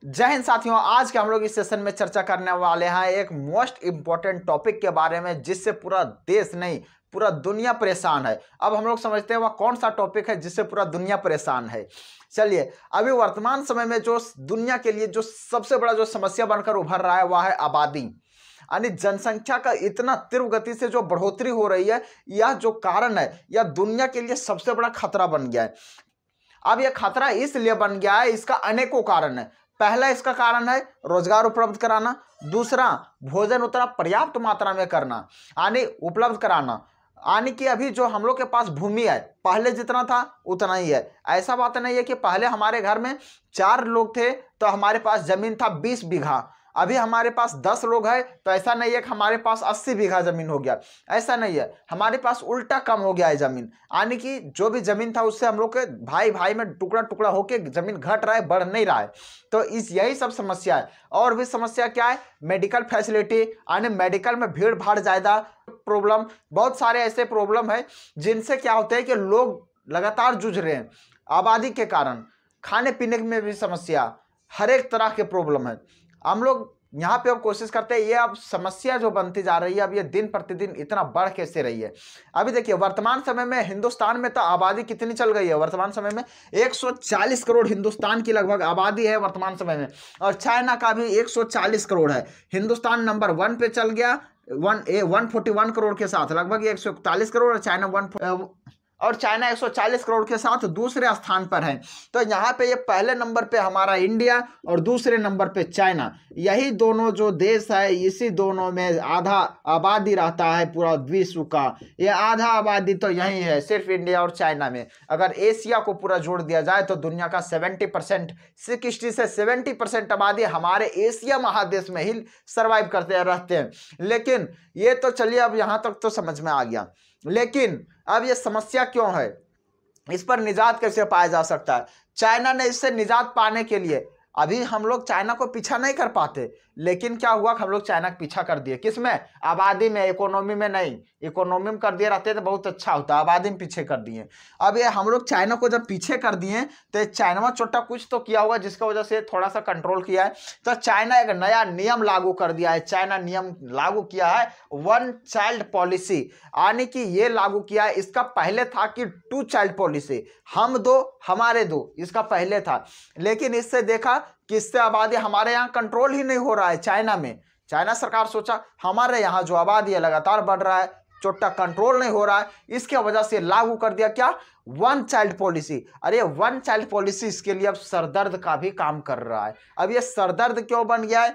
जय हिंद साथियों, आज के हम लोग इस सेशन में चर्चा करने वाले हैं एक मोस्ट इंपॉर्टेंट टॉपिक के बारे में जिससे पूरा देश नहीं पूरा दुनिया परेशान है। अब हम लोग समझते हैं वह कौन सा टॉपिक है जिससे पूरा दुनिया परेशान है। चलिए, अभी वर्तमान समय में जो दुनिया के लिए जो सबसे बड़ा जो समस्या बनकर उभर रहा है वह है आबादी, यानी जनसंख्या का इतना तीव्र गति से जो बढ़ोतरी हो रही है। यह जो कारण है यह दुनिया के लिए सबसे बड़ा खतरा बन गया है। अब यह खतरा इसलिए बन गया है, इसका अनेकों कारण है। पहला इसका कारण है रोजगार उपलब्ध कराना, दूसरा भोजन उतना पर्याप्त मात्रा में करना यानी उपलब्ध कराना, यानी कि अभी जो हम लोग के पास भूमि है पहले जितना था उतना ही है। ऐसा बात नहीं है कि पहले हमारे घर में 4 लोग थे तो हमारे पास जमीन था 20 बीघा, अभी हमारे पास 10 लोग हैं तो ऐसा नहीं है कि हमारे पास 80 बीघा जमीन हो गया। ऐसा नहीं है, हमारे पास उल्टा कम हो गया है जमीन, यानी कि जो भी जमीन था उससे हम लोग के भाई भाई में टुकड़ा टुकड़ा होके जमीन घट रहा है, बढ़ नहीं रहा है। तो यही सब समस्या है। और भी समस्या क्या है? मेडिकल फैसिलिटी, यानी मेडिकल में भीड़ भाड़ ज्यादा, प्रॉब्लम बहुत सारे ऐसे प्रॉब्लम है जिनसे क्या होता है कि लोग लगातार जूझ रहे हैं आबादी के कारण। खाने पीने में भी समस्या, हर एक तरह के प्रॉब्लम है। हम लोग यहाँ पे अब कोशिश करते हैं, ये अब समस्या जो बनती जा रही है, अब ये दिन प्रतिदिन इतना बढ़ कैसे रही है। अभी देखिए वर्तमान समय में हिंदुस्तान में तो आबादी कितनी चल गई है। वर्तमान समय में 140 करोड़ हिंदुस्तान की लगभग आबादी है वर्तमान समय में, और चाइना का भी 140 करोड़ है। हिंदुस्तान नंबर 1 पे चल गया 141 करोड़ के साथ, लगभग 141 करोड़, और चाइना 140 करोड़ के साथ दूसरे स्थान पर है। तो यहाँ पे ये पहले नंबर पे हमारा इंडिया और दूसरे नंबर पे चाइना, यही दोनों जो देश है इसी दोनों में आधा आबादी रहता है पूरा विश्व का। ये आधा आबादी तो यही है सिर्फ इंडिया और चाइना में। अगर एशिया को पूरा जोड़ दिया जाए तो दुनिया का 70%, 60 से 70% आबादी हमारे एशिया महादेश में ही सर्वाइव करते रहते हैं। लेकिन ये तो चलिए अब यहाँ तक तो समझ में आ गया, लेकिन अब ये समस्या क्यों है, इस पर निजात कैसे पाया जा सकता है? चाइना ने इससे निजात पाने के लिए, अभी हम लोग चाइना को पीछा नहीं कर पाते, लेकिन क्या हुआ, हम लोग चाइना को पीछा कर दिए। किसमें? आबादी में, इकोनॉमी में नहीं। इकोनॉमी में कर दिए रहते तो बहुत अच्छा होता, आबादी में पीछे कर दिए। अब ये हम लोग चाइना को जब पीछे कर दिए तो चाइना छोटा कुछ तो किया होगा जिसका वजह से थोड़ा सा कंट्रोल किया है। तो चाइना एक नया नियम लागू कर दिया है। चाइना नियम लागू किया है 1 चाइल्ड पॉलिसी, यानी कि ये लागू किया है। इसका पहले था कि 2 चाइल्ड पॉलिसी, हम 2 हमारे 2, इसका पहले था। लेकिन इससे देखा कि इससे आबादी हमारे यहाँ कंट्रोल ही नहीं हो रहा है। चाइना में चाइना सरकार सोचा हमारे यहाँ जो आबादी है लगातार बढ़ रहा है, छोटा कंट्रोल नहीं हो रहा है, इसके वजह से लागू कर दिया क्या? 1 चाइल्ड पॉलिसी। अरे 1 चाइल्ड पॉलिसी इसके लिए अब सरदर्द का भी काम कर रहा है। अब ये सरदर्द क्यों बन गया है?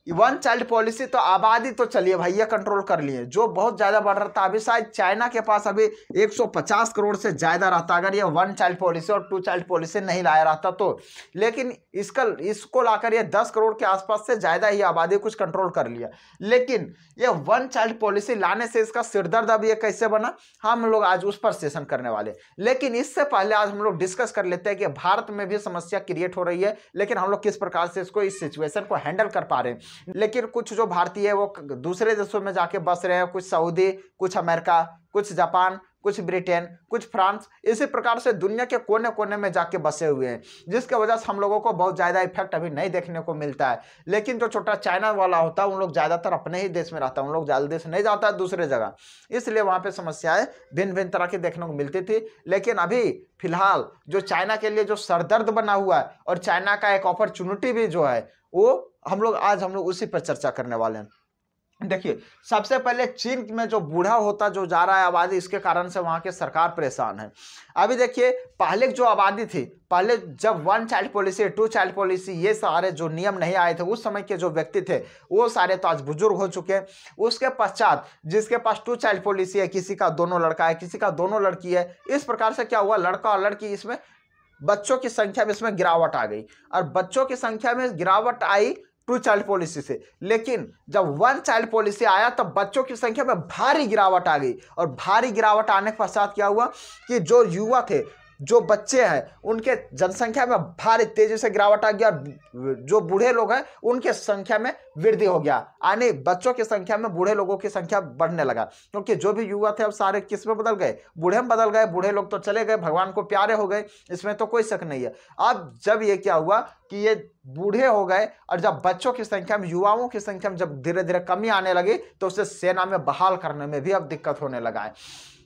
1 चाइल्ड पॉलिसी तो आबादी तो चलिए भैया कंट्रोल कर लिए, जो बहुत ज्यादा बढ़ रहा था। अभी शायद चाइना के पास अभी 150 करोड़ से ज्यादा रहता अगर ये 1 चाइल्ड पॉलिसी और 2 चाइल्ड पॉलिसी नहीं लाया रहता तो। लेकिन इसको लाकर ये 10 करोड़ के आसपास से ज्यादा ही आबादी कुछ कंट्रोल कर लिया। लेकिन ये 1 चाइल्ड पॉलिसी लाने से इसका सिरदर्द अब ये कैसे बना, हम लोग आज उस पर सेशन करने वाले। लेकिन इससे पहले आज हम लोग डिस्कस कर लेते हैं कि भारत में भी समस्या क्रिएट हो रही है, लेकिन हम लोग किस प्रकार से इसको, इस सिचुएशन को हैंडल कर पा रहे हैं। लेकिन कुछ जो भारतीय है वो दूसरे देशों में जाके बस रहे हैं, कुछ सऊदी, कुछ अमेरिका, कुछ जापान, कुछ ब्रिटेन, कुछ फ्रांस, इसी प्रकार से दुनिया के कोने कोने में जाके बसे हुए हैं, जिसके वजह से हम लोगों को बहुत ज्यादा इफेक्ट अभी नहीं देखने को मिलता है। लेकिन जो छोटा चाइना वाला होता है उन लोग ज्यादातर अपने ही देश में रहता है, उन लोग ज्यादा देश नहीं जाता है दूसरे जगह, इसलिए वहां पे समस्याएं भिन्न भिन्न तरह की देखने को मिलती थी। लेकिन अभी फिलहाल जो चाइना के लिए जो सरदर्द बना हुआ है और चाइना का एक अपॉर्चुनिटी भी जो है वो हम लोग उसी पर चर्चा करने वाले हैं। देखिए सबसे पहले चीन में जो बूढ़ा होता जो जा रहा है आबादी, इसके कारण से वहां की सरकार परेशान है। अभी देखिए पहले जो आबादी थी, पहले जब 1 चाइल्ड पॉलिसी, 2 चाइल्ड पॉलिसी, ये सारे जो नियम नहीं आए थे, उस समय के जो व्यक्ति थे वो सारे तो आज बुजुर्ग हो चुके हैं। उसके पश्चात जिसके पास 2 चाइल्ड पॉलिसी है, किसी का 2 लड़का है, किसी का 2 लड़की है, इस प्रकार से क्या हुआ, लड़का और लड़की, इसमें बच्चों की संख्या में इसमें गिरावट आ गई। और बच्चों की संख्या में गिरावट आई 2 चाइल्ड पॉलिसी से। लेकिन जब 1 चाइल्ड पॉलिसी आया तब बच्चों की संख्या में भारी गिरावट आ गई। और भारी गिरावट आने के पश्चात क्या हुआ कि जो युवा थे जो बच्चे हैं उनके जनसंख्या में भारी तेजी से गिरावट आ गया, जो बूढ़े लोग हैं उनके संख्या में वृद्धि हो गया, यानी बच्चों की संख्या में बूढ़े लोगों की संख्या बढ़ने लगा, क्योंकि जो भी युवा थे अब सारे किस में बदल गए, बूढ़े में बदल गए। बूढ़े लोग तो चले गए, भगवान को प्यारे हो गए, इसमें तो कोई शक नहीं है। अब जब ये क्या हुआ कि ये बूढ़े हो गए और जब बच्चों की संख्या में, युवाओं की संख्या में जब धीरे धीरे कमी आने लगी तो उसे सेना में बहाल करने में भी अब दिक्कत होने लगा है।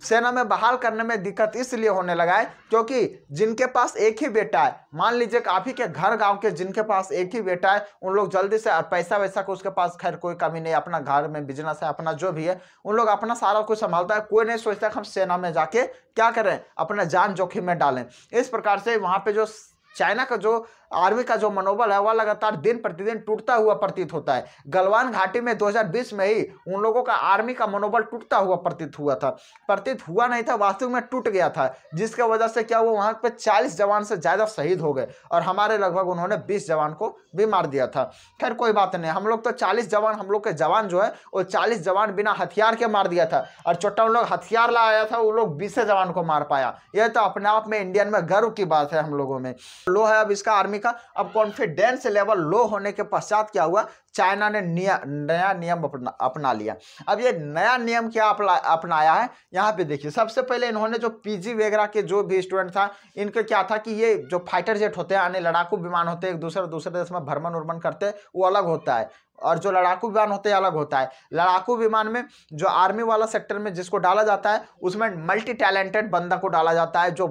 सेना में बहाल करने में दिक्कत इसलिए होने लगा है क्योंकि जिनके पास एक ही बेटा है, मान लीजिए आप ही के घर गांव के जिनके पास एक ही बेटा है, उन लोग जल्दी से पैसा वैसा को, उसके पास खैर कोई कमी नहीं, अपना घर में बिजनेस है, अपना जो भी है, उन लोग अपना सारा कुछ संभालता है। कोई नहीं सोचता कि हम सेना में जाके क्या करें, अपना जान जोखिम में डालें। इस प्रकार से वहां पे जो चाइना का जो आर्मी का जो मनोबल है वह लगातार दिन प्रतिदिन टूटता हुआ प्रतीत होता है। गलवान घाटी में 2020 में ही उन लोगों का आर्मी का मनोबल टूटता हुआ प्रतीत हुआ नहीं था, वास्तव में टूट गया था, जिसके वजह से क्या हुआ, वहां पे 40 जवान से ज्यादा शहीद हो गए और हमारे लगभग उन्होंने 20 जवान को भी मार दिया था। खैर कोई बात नहीं, हम लोग तो 40 जवान, हम लोग के जवान जो है वो 40 जवान बिना हथियार के मार दिया था, और छोटा उन लोग हथियार लाया था, वो लोग 20 जवान को मार पाया। यह तो अपने आप में इंडियन में गर्व की बात है। हम लोगों में लो है अब इसका आर्मी का। अब कॉन्फिडेंस लेवल लो होने के पश्चात क्या हुआ, चाइना ने नया नियम अपना लिया। अब ये नया नियम क्या अपनाया है, यहाँ पे देखिए। सबसे पहले इन्होंने जो पीजी वगैरह के जो भी स्टूडेंट था, इनके क्या था कि ये जो फाइटर जेट होते हैं, यानी लड़ाकू विमान होते हैं, एक दूसरे देश में भ्रमण उर्मन करते हैं, वो अलग होता है, और जो लड़ाकू विमान होते हैं अलग होता है। लड़ाकू विमान में जो आर्मी वाला सेक्टर में जिसको डाला जाता है, उसमें मल्टी टैलेंटेड बंदा को डाला जाता है, जो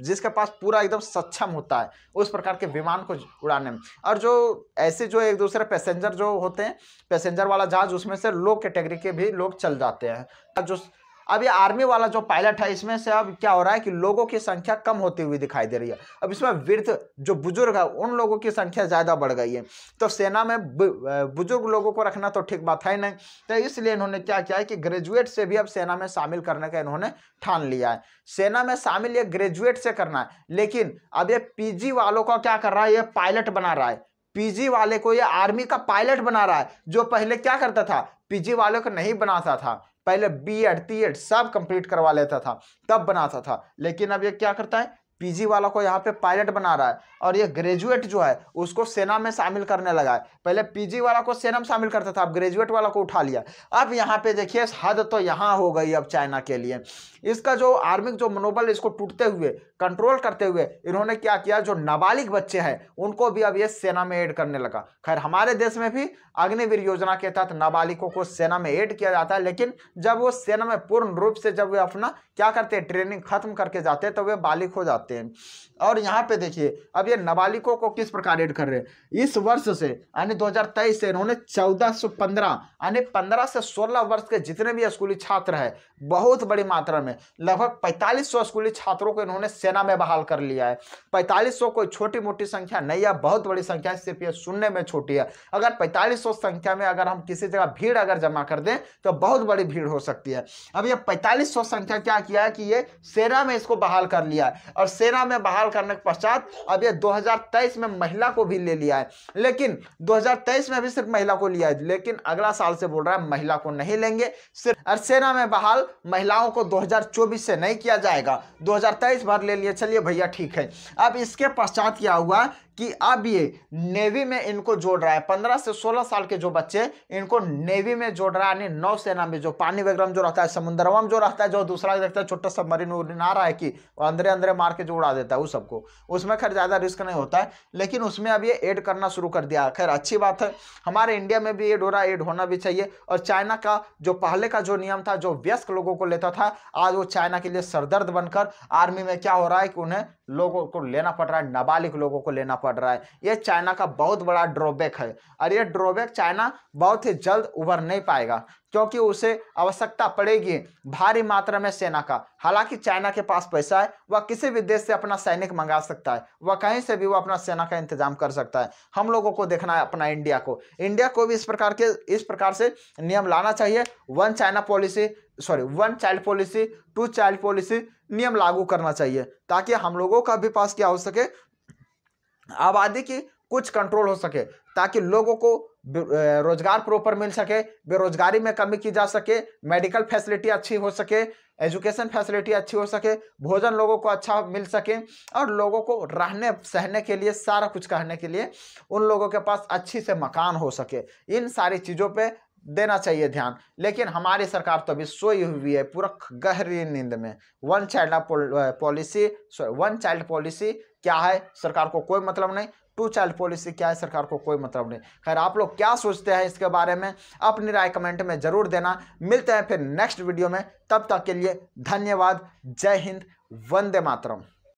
जिसके पास पूरा एकदम सक्षम होता है उस प्रकार के विमान को उड़ाने में। और जो ऐसे जो एक दूसरे पैसेंजर जो होते हैं, पैसेंजर वाला जहाज, उसमें से लो कैटेगरी के भी लोग चल जाते हैं। जो अब ये आर्मी वाला जो पायलट है, इसमें से अब क्या हो रहा है कि लोगों की संख्या कम होती हुई दिखाई दे रही है। अब इसमें वृद्ध जो बुजुर्ग है, उन लोगों की संख्या ज्यादा बढ़ गई है, तो सेना में बुजुर्ग लोगों को रखना तो ठीक बात है नहीं, तो इसलिए इन्होंने क्या किया है कि ग्रेजुएट से भी अब सेना में शामिल करने का इन्होंने ठान लिया है। सेना में शामिल ये ग्रेजुएट से करना है, लेकिन अब ये पीजी वालों का क्या कर रहा है, ये पायलट बना रहा है। पीजी वाले को ये आर्मी का पायलट बना रहा है, जो पहले क्या करता था, पीजी वालों को नहीं बनाता था, पहले बीएड टीएड सब कंप्लीट करवा लेता था तब बनाता था, लेकिन अब ये क्या करता है, पीजी वाला को यहाँ पे पायलट बना रहा है, और ये ग्रेजुएट जो है उसको सेना में शामिल करने लगा है। पहले पीजी वाला को सेना में शामिल करता था, अब ग्रेजुएट वाला को उठा लिया। अब यहाँ पे देखिए हद तो यहाँ हो गई अब चाइना के लिए। इसका जो आर्मी जो मनोबल, इसको टूटते हुए कंट्रोल करते हुए इन्होंने क्या किया, जो नाबालिग बच्चे हैं उनको भी अब ये सेना में ऐड करने लगा। खैर हमारे देश में भी अग्निवीर योजना के तहत नाबालिगों को सेना में ऐड किया जाता है, लेकिन जब वो सेना में पूर्ण रूप से जब वे अपना क्या करते हैं, ट्रेनिंग खत्म करके जाते हैं, तो वे बालिग हो जाते हैं। और यहाँ पे देखिए अब ये नाबालिगों को किस प्रकार ऐड कर रहे हैं। इस वर्ष से यानी 2023 से इन्होंने 1415 यानी 15 से 16 वर्ष के जितने भी स्कूली छात्र हैं, बहुत बड़ी मात्रा में लगभग 4500 स्कूली छात्रों को इन्होंने सेना में बहाल कर लिया है। 4500 कोई छोटी मोटी संख्या नहीं है, बहुत बड़ी संख्या है, सिर्फ ये सुनने में छोटी है। अगर 4500 संख्या में अगर हम किसी जगह भीड़ अगर जमा कर दें तो बहुत बड़ी भीड़ हो सकती है। अब ये 4500 संख्या क्या किया है कि ये सेना में इसको बहाल कर लिया है, और सेना में बहाल करने के पश्चात अब ये 2023 में महिला को भी ले लिया है, लेकिन 2023 में भी सिर्फ महिला को लिया है, लेकिन अगला साल से बोल रहा है महिला को नहीं लेंगे सिर्फ। और सेना में बहाल महिलाओं को 2024 से नहीं किया जाएगा, 2023 भर ले लिए, चलिए भैया ठीक है। अब इसके पश्चात क्या हुआ कि अब ये नेवी में इनको जोड़ रहा है, 15 से 16 साल के जो बच्चे इनको नेवी में जोड़ रहा है, यानी नौसेना में जो पानी वगैरह में जो रहता है, समुद्रवा में जो रहता है, जो दूसरा देखता है छोटा सबमरीन आ रहा है कि अंदर अंदर मार के जो उड़ा देता है, उस सबको उसमें खैर ज्यादा रिस्क नहीं होता है, लेकिन उसमें अब ये ऐड करना शुरू कर दिया। खैर अच्छी बात है, हमारे इंडिया में भी ऐड हो रहा है, ऐड होना भी चाहिए। और चाइना का जो पहले का जो नियम था, जो वयस्क लोगों को लेता था, आज वो चाइना के लिए सरदर्द बनकर आर्मी में क्या हो रहा है कि उन्हें लोगों को लेना पड़ रहा है, नाबालिग लोगों को लेना पड़ रहा है। ये चाइना का बहुत बड़ा ड्रॉबैक है, और ये ड्रॉबैक चाइना बहुत ही जल्द उभर नहीं पाएगा, क्योंकि उसे आवश्यकता पड़ेगी भारी मात्रा में सेना का। हालांकि चाइना के पास पैसा है, वह किसी भी देश से अपना सैनिक मंगा सकता है, वह कहीं से भी वो अपना सेना का इंतजाम कर सकता है। हम लोगों को देखना है अपना इंडिया को भी इस प्रकार से नियम लाना चाहिए। One child policy, two child policy नियम लागू करना चाहिए, ताकि हम लोगों का भी पास क्या हो सके, आबादी की कुछ कंट्रोल हो सके, ताकि लोगों को रोजगार प्रॉपर मिल सके, बेरोजगारी में कमी की जा सके, मेडिकल फैसिलिटी अच्छी हो सके, एजुकेशन फैसिलिटी अच्छी हो सके, भोजन लोगों को अच्छा मिल सके, और लोगों को रहने सहने के लिए, सारा कुछ करने के लिए उन लोगों के पास अच्छी से मकान हो सके। इन सारी चीज़ों पे देना चाहिए ध्यान। लेकिन हमारी सरकार तो अभी सोई हुई है पूरा गहरी नींद में। वन चाइल्ड पॉलिसी क्या है सरकार को कोई मतलब नहीं, टू चाइल्ड पॉलिसी क्या है सरकार को कोई मतलब नहीं। खैर, आप लोग क्या सोचते हैं इसके बारे में, अपनी राय कमेंट में जरूर देना। मिलते हैं फिर नेक्स्ट वीडियो में, तब तक के लिए धन्यवाद। जय हिंद, वंदे मातरम।